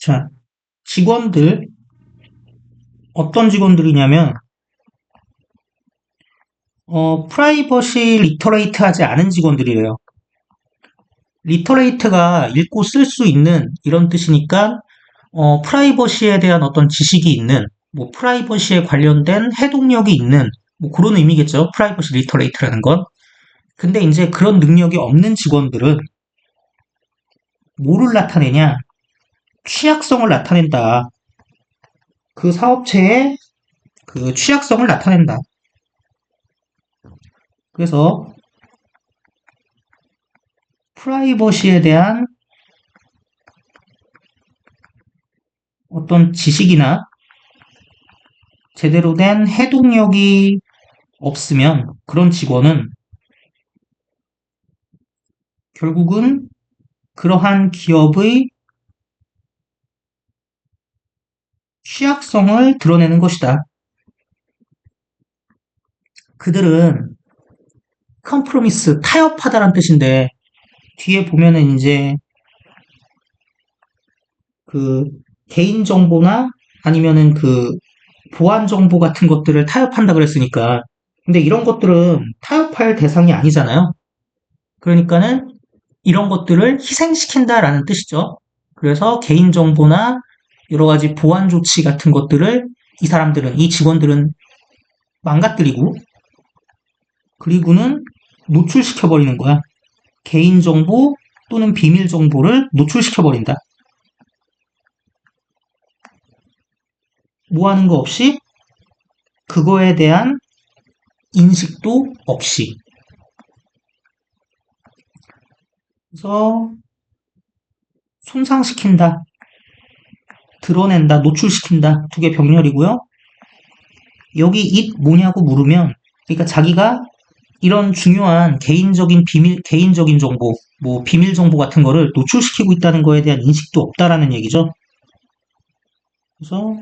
자, 직원들, 어떤 직원들이냐면, 프라이버시 리터레이트 하지 않은 직원들이래요. 리터레이트가 읽고 쓸 수 있는 이런 뜻이니까, 프라이버시에 대한 어떤 지식이 있는, 뭐, 프라이버시에 관련된 해독력이 있는, 뭐, 그런 의미겠죠. 프라이버시 리터레이트라는 건. 근데 이제 그런 능력이 없는 직원들은 뭐를 나타내냐? 취약성을 나타낸다. 그 사업체의 그 취약성을 나타낸다. 그래서 프라이버시에 대한 어떤 지식이나 제대로 된 해독력이 없으면 그런 직원은 결국은 그러한 기업의 취약성을 드러내는 것이다. 그들은 컴프로미스, 타협하다란 뜻인데 뒤에 보면은 이제 그 개인정보나 아니면은 그 보안정보 같은 것들을 타협한다 그랬으니까 근데 이런 것들은 타협할 대상이 아니잖아요. 그러니까는 이런 것들을 희생시킨다라는 뜻이죠. 그래서 개인정보나 여러 가지 보안 조치 같은 것들을 이 사람들은, 이 직원들은 망가뜨리고, 그리고는 노출시켜버리는 거야. 개인정보 또는 비밀정보를 노출시켜버린다. 뭐 하는 거 없이, 그거에 대한 인식도 없이. 그래서 손상시킨다, 드러낸다, 노출시킨다. 두 개 병렬이고요. 여기 잇 뭐냐고 물으면, 그러니까 자기가 이런 중요한 개인적인 정보, 뭐 비밀 정보 같은 거를 노출시키고 있다는 거에 대한 인식도 없다라는 얘기죠. 그래서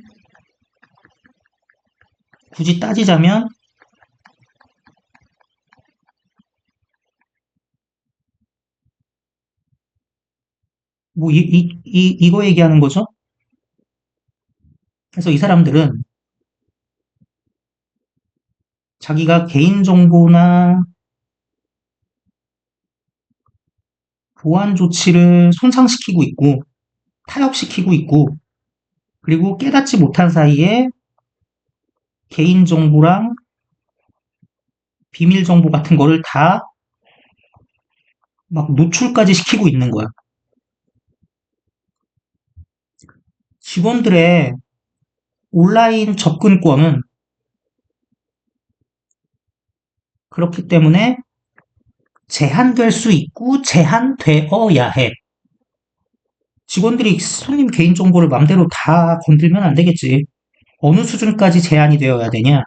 굳이 따지자면 뭐 이거 얘기하는 거죠. 그래서 이 사람들은 자기가 개인 정보나 보안 조치를 손상시키고 있고 타협시키고 있고 그리고 깨닫지 못한 사이에 개인 정보랑 비밀 정보 같은 거를 다 막 노출까지 시키고 있는 거야. 직원들의 온라인 접근권은 그렇기 때문에 제한될 수 있고 제한되어야 해. 직원들이 손님 개인정보를 맘대로 다 건들면 안 되겠지. 어느 수준까지 제한이 되어야 되냐?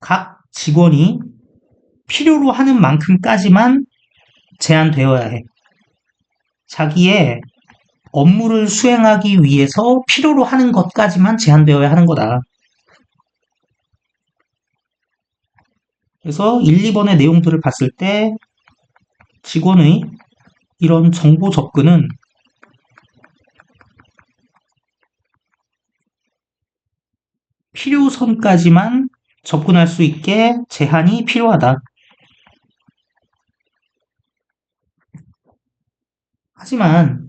각 직원이 필요로 하는 만큼까지만 제한되어야 해. 자기의 업무를 수행하기 위해서 필요로 하는 것까지만 제한되어야 하는 거다. 그래서 1, 2번의 내용들을 봤을 때 직원의 이런 정보 접근은 필요선까지만 접근할 수 있게 제한이 필요하다. 하지만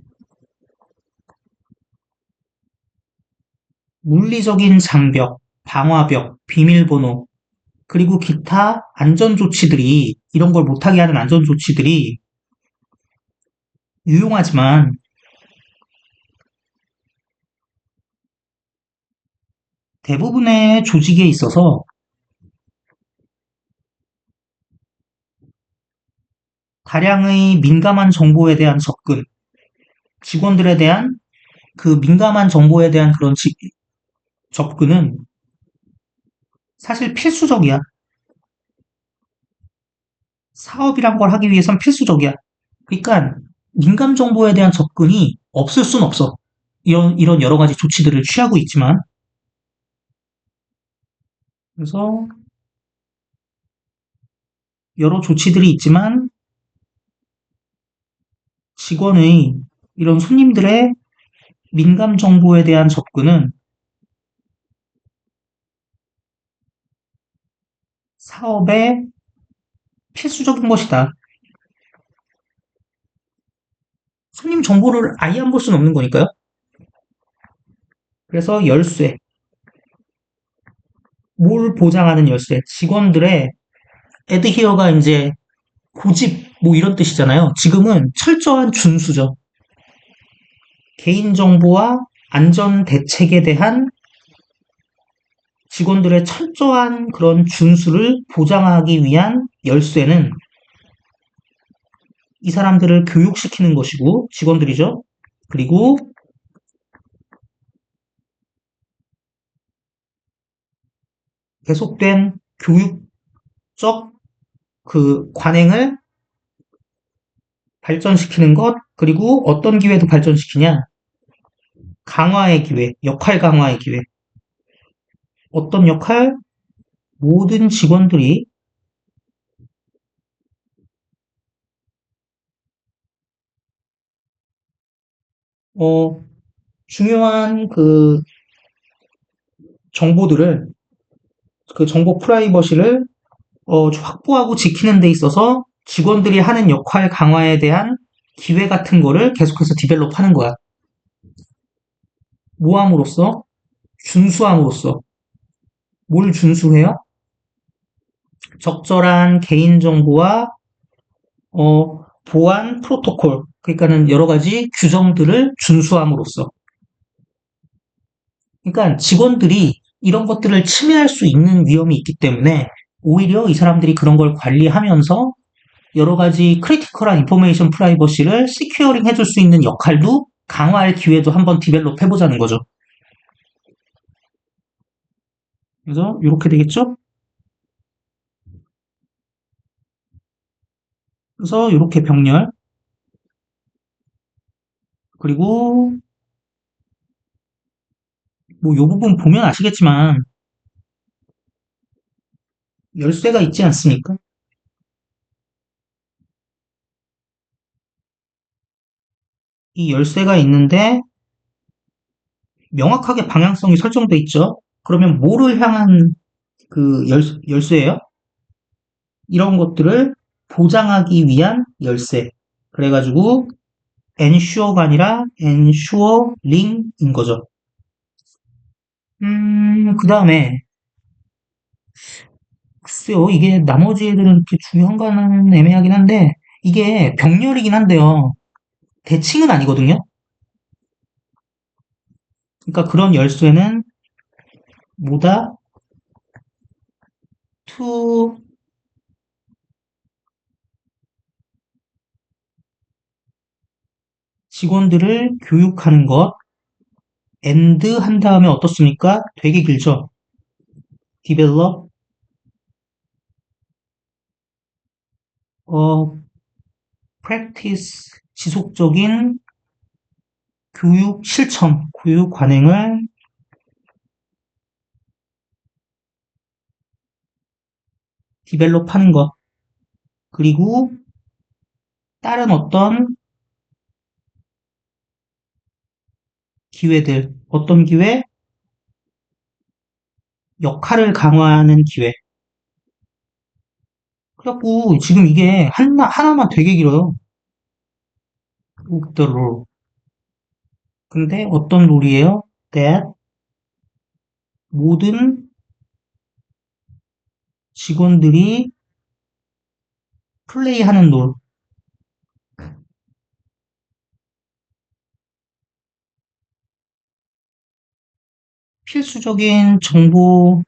물리적인 장벽, 방화벽, 비밀번호, 그리고 기타 안전조치들이, 이런 걸 못하게 하는 안전조치들이 유용하지만 대부분의 조직에 있어서 다량의 민감한 정보에 대한 접근, 직원들에 대한 그 민감한 정보에 대한 그런 접근은 사실 필수적이야. 사업이란 걸 하기 위해선 필수적이야. 그러니까 민감 정보에 대한 접근이 없을 순 없어. 이런 여러 가지 조치들을 취하고 있지만 그래서 여러 조치들이 있지만 직원의 이런 손님들의 민감 정보에 대한 접근은 사업의 필수적인 것이다. 손님 정보를 아예 안 볼 수는 없는 거니까요. 그래서 열쇠, 뭘 보장하는 열쇠, 직원들의 에드히어가 이제 고집 뭐 이런 뜻이잖아요. 지금은 철저한 준수죠. 개인정보와 안전 대책에 대한 직원들의 철저한 그런 준수를 보장하기 위한 열쇠는 이 사람들을 교육시키는 것이고, 직원들이죠. 그리고 계속된 교육적 그 관행을 발전시키는 것, 그리고 어떤 기회도 발전시키냐? 강화의 기회, 역할 강화의 기회. 어떤 역할? 모든 직원들이 어, 중요한 그 정보들을 그 정보 프라이버시를 확보하고 지키는 데 있어서 직원들이 하는 역할 강화에 대한 기회 같은 거를 계속해서 디벨롭하는 거야. 모함으로써 준수함으로써 뭘 준수해요? 적절한 개인정보와 보안 프로토콜, 그러니까는 여러 가지 규정들을 준수함으로써. 그러니까 직원들이 이런 것들을 침해할 수 있는 위험이 있기 때문에 오히려 이 사람들이 그런 걸 관리하면서 여러 가지 크리티컬한 인포메이션 프라이버시를 시큐어링 해줄 수 있는 역할도 강화할 기회도 한번 디벨롭 해보자는 거죠. 그래서 이렇게 되겠죠? 그래서 이렇게 병렬, 그리고 뭐 요 부분 보면 아시겠지만 열쇠가 있지 않습니까? 이 열쇠가 있는데 명확하게 방향성이 설정돼 있죠. 그러면 뭐를 향한 그 열쇠예요? 이런 것들을 보장하기 위한 열쇠. 그래가지고 ensure가 아니라 ensuring인 거죠. 그 다음에 글쎄요, 이게 나머지 애들은 그렇게 중요한가는 애매하긴 한데 이게 병렬이긴 한데요. 대칭은 아니거든요. 그러니까 그런 열쇠는 뭐다? to 직원들을 교육하는 것, and 한 다음에 어떻습니까? 되게 길죠. develop, 어, practice, 지속적인 교육 실천, 교육 관행을 디벨롭 하는 것. 그리고 다른 어떤 기회들, 어떤 기회? 역할을 강화하는 기회. 그래갖고 지금 이게 하나만 되게 길어요. The rule. 근데 어떤 룰이에요? That 모든 직원들이 플레이하는 룰. 필수적인 정보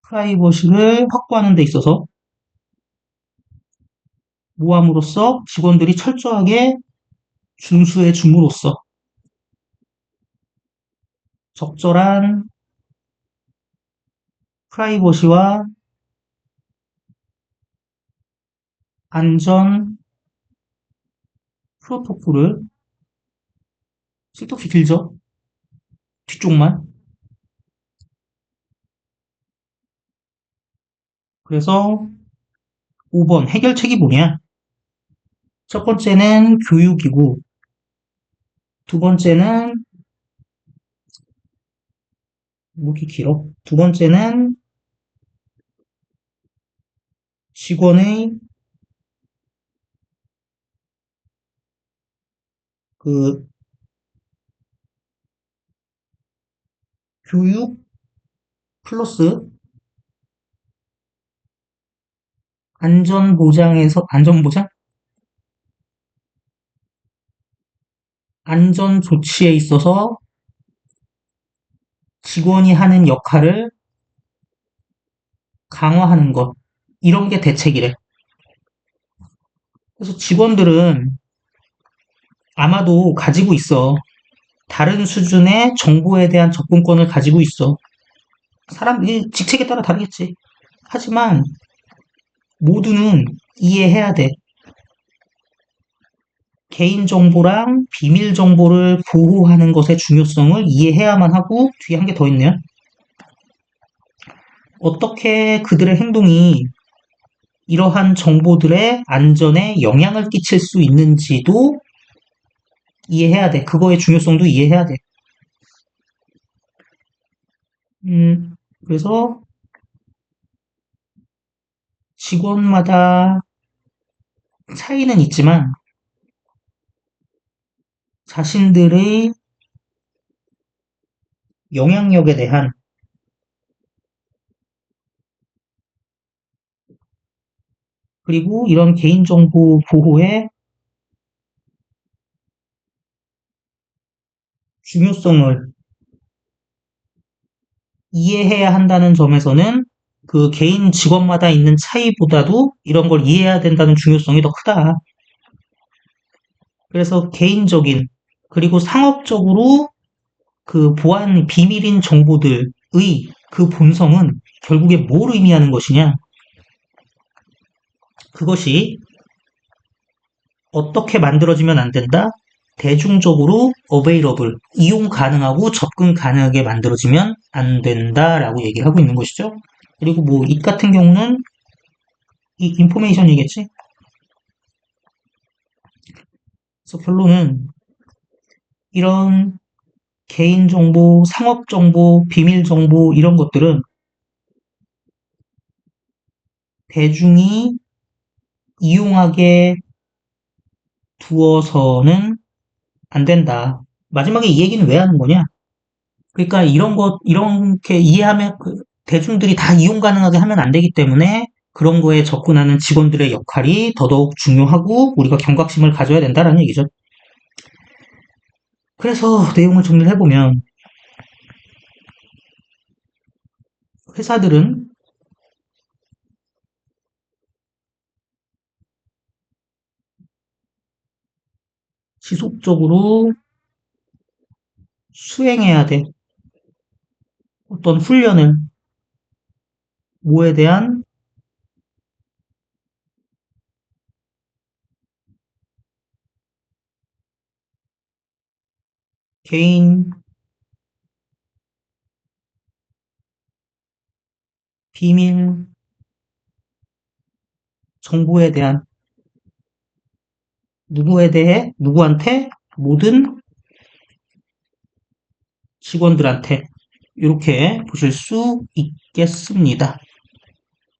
프라이버시를 확보하는 데 있어서 모함으로써 직원들이 철저하게 준수해 줌으로써 적절한 프라이버시와 안전 프로토콜을 쓸데없이 길죠? 뒤쪽만. 그래서 5번 해결책이 뭐냐? 첫 번째는 교육이고, 두 번째는, 목이 길어. 두 번째는 직원의 그 교육 플러스 안전보장? 안전 조치에 있어서 직원이 하는 역할을 강화하는 것. 이런 게 대책이래. 그래서 직원들은 아마도 가지고 있어. 다른 수준의 정보에 대한 접근권을 가지고 있어. 이 직책에 따라 다르겠지. 하지만 모두는 이해해야 돼. 개인정보랑 비밀정보를 보호하는 것의 중요성을 이해해야만 하고, 뒤에 한 개 더 있네요. 어떻게 그들의 행동이 이러한 정보들의 안전에 영향을 끼칠 수 있는지도 이해해야 돼. 그거의 중요성도 이해해야 돼. 그래서 직원마다 차이는 있지만 자신들의 영향력에 대한, 그리고 이런 개인정보 보호의 중요성을 이해해야 한다는 점에서는 그 개인 직원마다 있는 차이보다도 이런 걸 이해해야 된다는 중요성이 더 크다. 그래서 개인적인, 그리고 상업적으로 그 보안 비밀인 정보들의 그 본성은 결국에 뭘 의미하는 것이냐? 그것이 어떻게 만들어지면 안 된다? 대중적으로 available, 이용 가능하고 접근 가능하게 만들어지면 안 된다라고 얘기를 하고 있는 것이죠. 그리고 뭐 이 같은 경우는 이 인포메이션이겠지. 그래서 결론은 이런 개인정보, 상업정보, 비밀정보 이런 것들은 대중이 이용하게 두어서는 안 된다. 마지막에 이 얘기는 왜 하는 거냐? 그러니까 이렇게 이해하면, 대중들이 다 이용 가능하게 하면 안 되기 때문에 그런 거에 접근하는 직원들의 역할이 더더욱 중요하고 우리가 경각심을 가져야 된다라는 얘기죠. 그래서 내용을 정리를 해보면 회사들은 지속적으로 수행해야 돼. 어떤 훈련을, 뭐에 대한 개인 비밀 정보에 대한, 누구한테, 모든 직원들한테 이렇게 보실 수 있겠습니다.